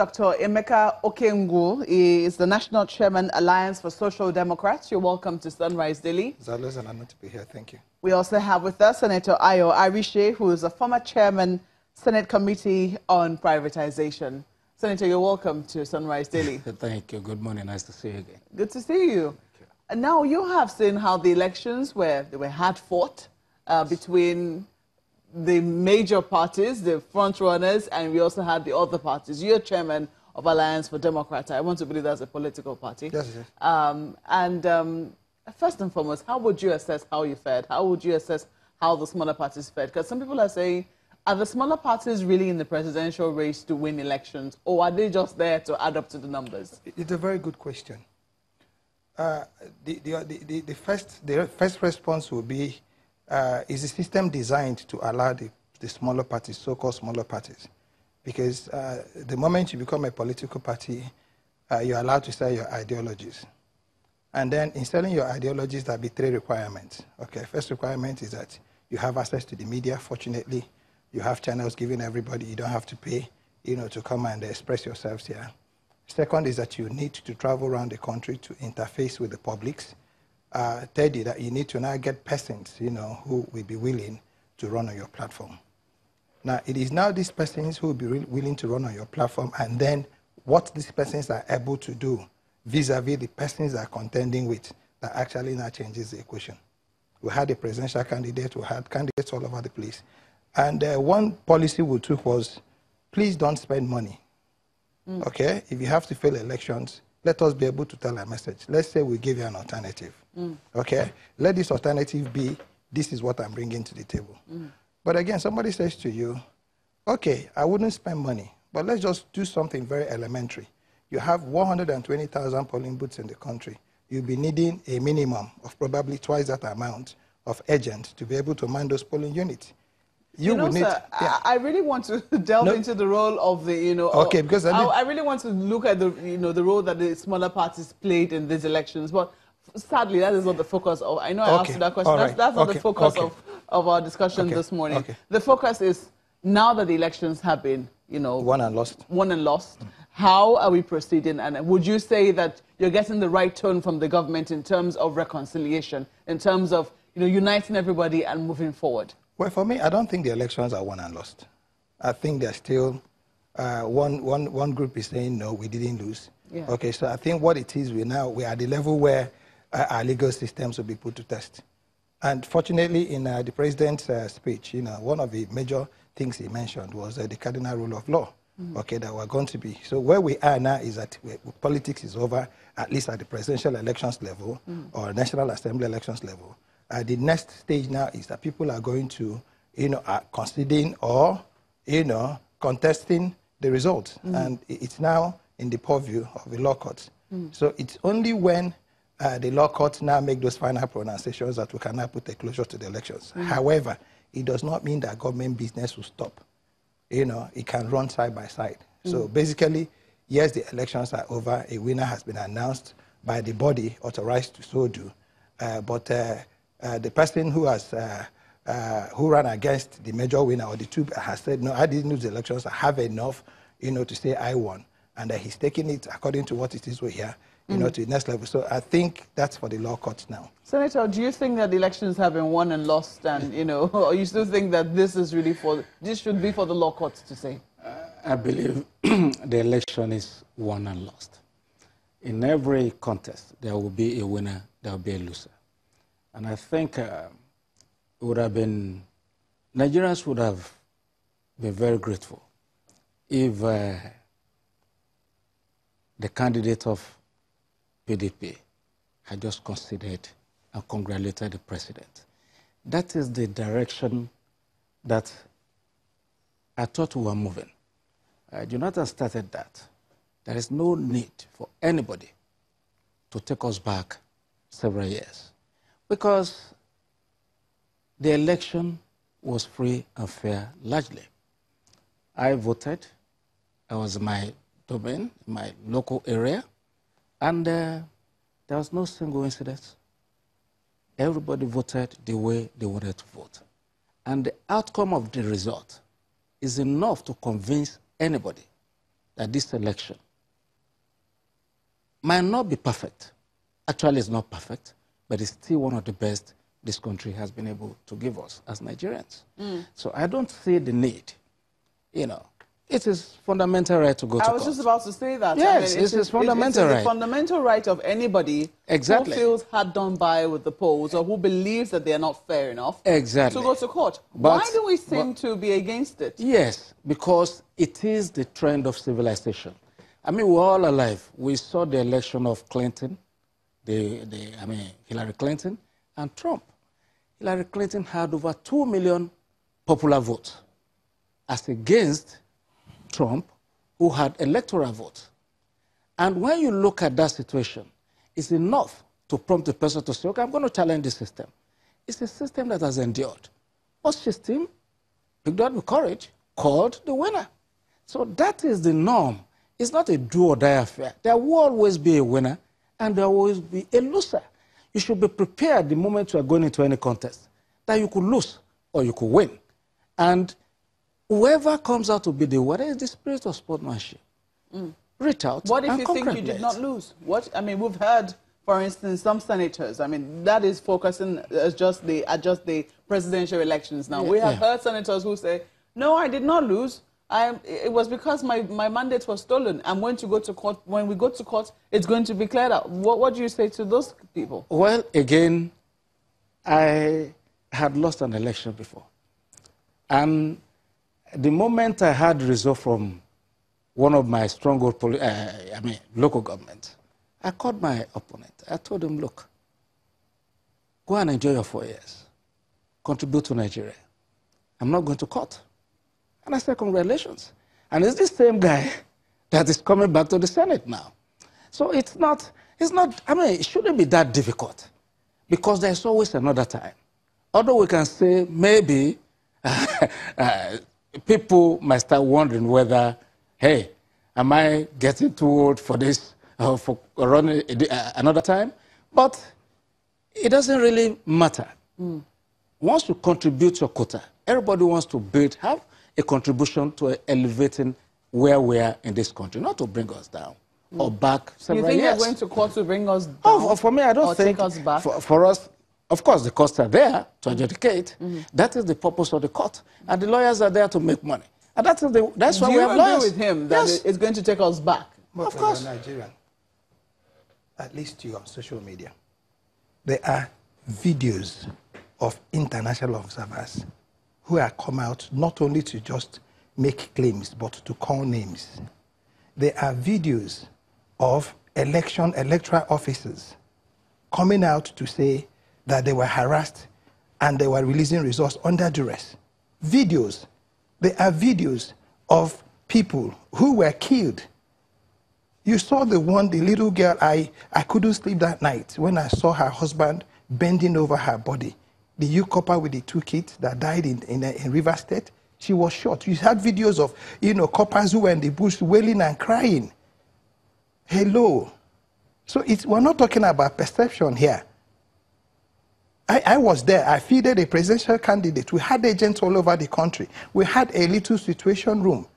Dr. Emeka Okegwu. He is the National Chairman, Alliance for Social Democrats. You're welcome to Sunrise Daily. It's always an honor to be here. Thank you. We also have with us Senator Ayo Arishe, who is a former Chairman, Senate Committee on Privatization. Senator, you're welcome to Sunrise Daily. Thank you. Good morning. Nice to see you again. Good to see you. And now you have seen how the elections were hard fought between the major parties, the front runners, and we also had the other parties. You're chairman of Alliance for Democrats. I want to believe that's a political party. Yes, yes. First and foremost, how would you assess how you fared? How would you assess how the smaller parties fared? Because some people are saying, are the smaller parties really in the presidential race to win elections, or are they just there to add up to the numbers? It's a very good question. The first response will be, is the system designed to allow the smaller parties, so-called smaller parties? Because the moment you become a political party, you're allowed to sell your ideologies. And then in selling your ideologies, there'll be three requirements. Okay, first requirement is that you have access to the media, fortunately. You have channels giving everybody, you don't have to pay, to come and express yourselves here. Second is that you need to travel around the country to interface with the publics. Third is that you need to now get persons, who will be willing to run on your platform. Now, it is now these persons who will be willing to run on your platform, and then what these persons are able to do vis-a-vis the persons they are contending with that actually now changes the equation. We had a presidential candidate, we had candidates all over the place. And one policy we took was, please don't spend money. Okay? If you have to fail elections, let us be able to tell a message. Let's say we give you an alternative. Okay? Let this alternative be, this is what I'm bringing to the table. But again, somebody says to you, okay, I wouldn't spend money, but let's just do something very elementary. You have 120,000 polling booths in the country. You'll be needing a minimum of probably twice that amount of agents to be able to man those polling units. Sir, I really want to delve into the role of the, Okay, because I really want to look at the, the role that the smaller parties played in these elections. But sadly, that is not the focus of. I know I asked you that question. Right. That's not the focus of our discussion this morning. The focus is now that the elections have been, won and lost. How are we proceeding? And would you say that you're getting the right tone from the government in terms of reconciliation, in terms of uniting everybody and moving forward? Well, for me, I don't think the elections are won and lost. I think there's still one group is saying, no, we didn't lose. Yeah. Okay, so I think what it is, we're at the level where our legal systems will be put to test. And fortunately, in the president's speech, one of the major things he mentioned was the cardinal rule of law. Okay, that we're going to be. So where we are now is that politics is over, at least at the presidential elections level or National Assembly elections level. The next stage now is that people are going to, are considering or, contesting the results. And it's now in the purview of the law courts. So it's only when the law courts now make those final pronunciations that we can now put a closure to the elections. However, it does not mean that government business will stop. It can run side by side. So basically, yes, the elections are over. A winner has been announced by the body authorized to so do. But the person who has who ran against the major winner or the two has said, no, I didn't lose the elections. I have enough, to say I won. And he's taking it according to what it is we hear, to the next level. So I think that's for the law courts now. Senator, do you think that the elections have been won and lost, and or you still think that this should be for the law courts to say? I believe the election is won and lost. In every contest, there will be a winner, there will be a loser. And I think Nigerians would have been very grateful if the candidate of PDP had just considered and congratulated the president. That is the direction that I thought we were moving. Jonathan started that. There is no need for anybody to take us back several years, because the election was free and fair largely. I voted. I was in my domain, my local area, and there was no single incident. Everybody voted the way they wanted to vote. And the outcome of the result is enough to convince anybody that this election might not be perfect. Actually, it's not perfect, but it's still one of the best this country has been able to give us as Nigerians. So I don't see the need, you know. It is fundamental right to go to court. I was just about to say that. Yes, I mean, it is fundamental right. It's a fundamental right of anybody exactly. who feels hard done by with the polls or who believes that they are not fair enough exactly. to go to court. But, why do we seem to be against it? Yes, because it is the trend of civilization. I mean, we're all alive. We saw the election of Clinton, Hillary Clinton and Trump. Hillary Clinton had over 2 million popular votes as against Trump, who had electoral votes. And when you look at that situation, it's enough to prompt the person to say, okay, I'm going to challenge the system. It's a system that has endured. But system, picked up with courage, called the winner. So that is the norm. It's not a do or die affair. There will always be a winner and there will always be a loser. You should be prepared the moment you are going into any contest that you could lose or you could win. And whoever comes out to be the winner is the spirit of sportsmanship. Reach out. What if you think you did not lose? What I mean, we've heard, for instance, some senators. I mean, that is focusing as just the presidential elections now. We have heard senators who say, "No, I did not lose. It was because my mandate was stolen. I'm going to go to court. When we go to court, it's going to be cleared out." What do you say to those people? Well, again, I had lost an election before, and the moment I had result from one of my stronghold, local government, I called my opponent. I told him, look, go and enjoy your 4 years. Contribute to Nigeria. I'm not going to court. And I said, congratulations. And it's the same guy that is coming back to the Senate now. So it shouldn't be that difficult because there's always another time. Although we can say maybe people might start wondering whether, hey, am I getting too old for this, for running another time? But it doesn't really matter. Once you contribute your quota, everybody wants to have a contribution to elevating where we are in this country, not to bring us down or back several years. You think you're going to court to bring us down? Oh, for me, I don't think. Take us back? For us, of course, the courts are there to adjudicate. That is the purpose of the court. And the lawyers are there to make money. And that's why we have lawyers. Do you agree with him that it's going to take us back? But of course. Nigerian, at least you on social media, there are videos of international observers who have come out not only to just make claims, but to call names. There are videos of electoral officers coming out to say that they were harassed and they were releasing results under duress. Videos. There are videos of people who were killed. You saw the little girl, I couldn't sleep that night when I saw her husband bending over her body. The youth couple with the 2 kids that died in River State, she was shot. You had videos of, couples who were in the bush wailing and crying. Hello. So we're not talking about perception here. I was there. I fielded a presidential candidate. We had agents all over the country. We had a little situation room.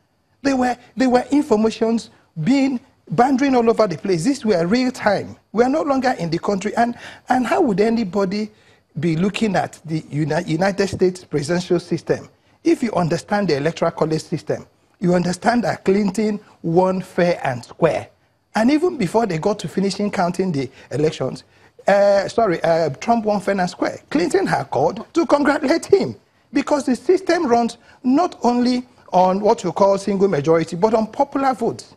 There were informations being bandering all over the place. These were real time. We are no longer in the country. And how would anybody be looking at the United States presidential system? If you understand the electoral college system, you understand that Clinton won fair and square. And even before they got to finishing counting the elections, Trump won fair and square. Clinton had called to congratulate him because the system runs not only on what you call single majority, but on popular votes.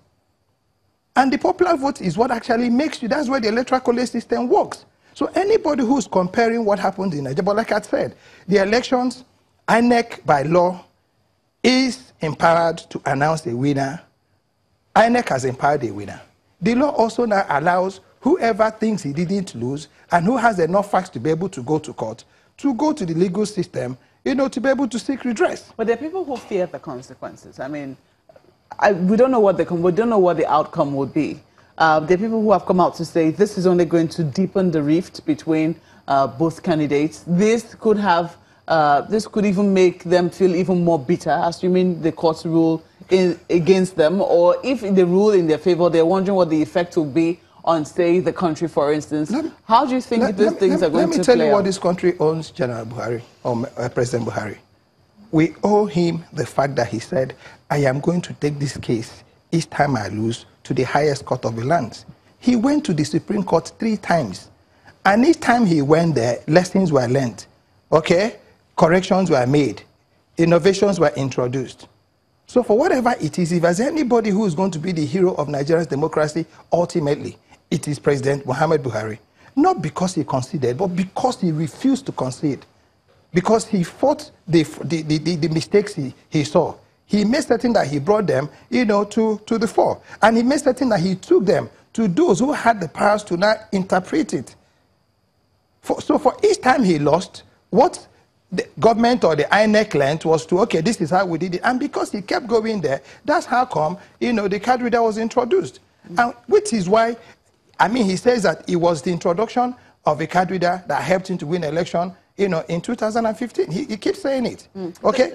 And the popular vote is what actually makes you, that's where the electoral college system works. So anybody who's comparing what happened in Nigeria, but like I said, the elections, INEC by law is empowered to announce a winner. INEC has empowered a winner. The law also now allows whoever thinks he didn't lose and who has enough facts to be able to go to court, to go to the legal system, to be able to seek redress. But there are people who fear the consequences. I mean, we don't know what the outcome would be. There are people who have come out to say this is only going to deepen the rift between both candidates. This could even make them feel even more bitter, assuming the court's rule against them, or if they rule in their favor, they're wondering what the effect will be on, say, the country, for instance. How do you think these things are going to play out? Let me tell you what this country owes General Buhari, or President Buhari. We owe him the fact that he said, I am going to take this case, each time I lose, to the highest court of the land. He went to the Supreme Court 3 times. And each time he went there, lessons were learned. Okay? Corrections were made. Innovations were introduced. So for whatever it is, if there's anybody who is going to be the hero of Nigeria's democracy, ultimately, it is President Muhammad Buhari. Not because he conceded, but because he refused to concede. Because he fought the mistakes he saw. He made certain that he brought them, to the fore. And he made certain that he took them to those who had the powers to now interpret it. So for each time he lost, what the government or the INEC learned was to, okay, this is how we did it. And because he kept going there, that's how come, the card reader was introduced. And which is why, he says that it was the introduction of a card reader that helped him to win election, in 2015. He keeps saying it. Okay?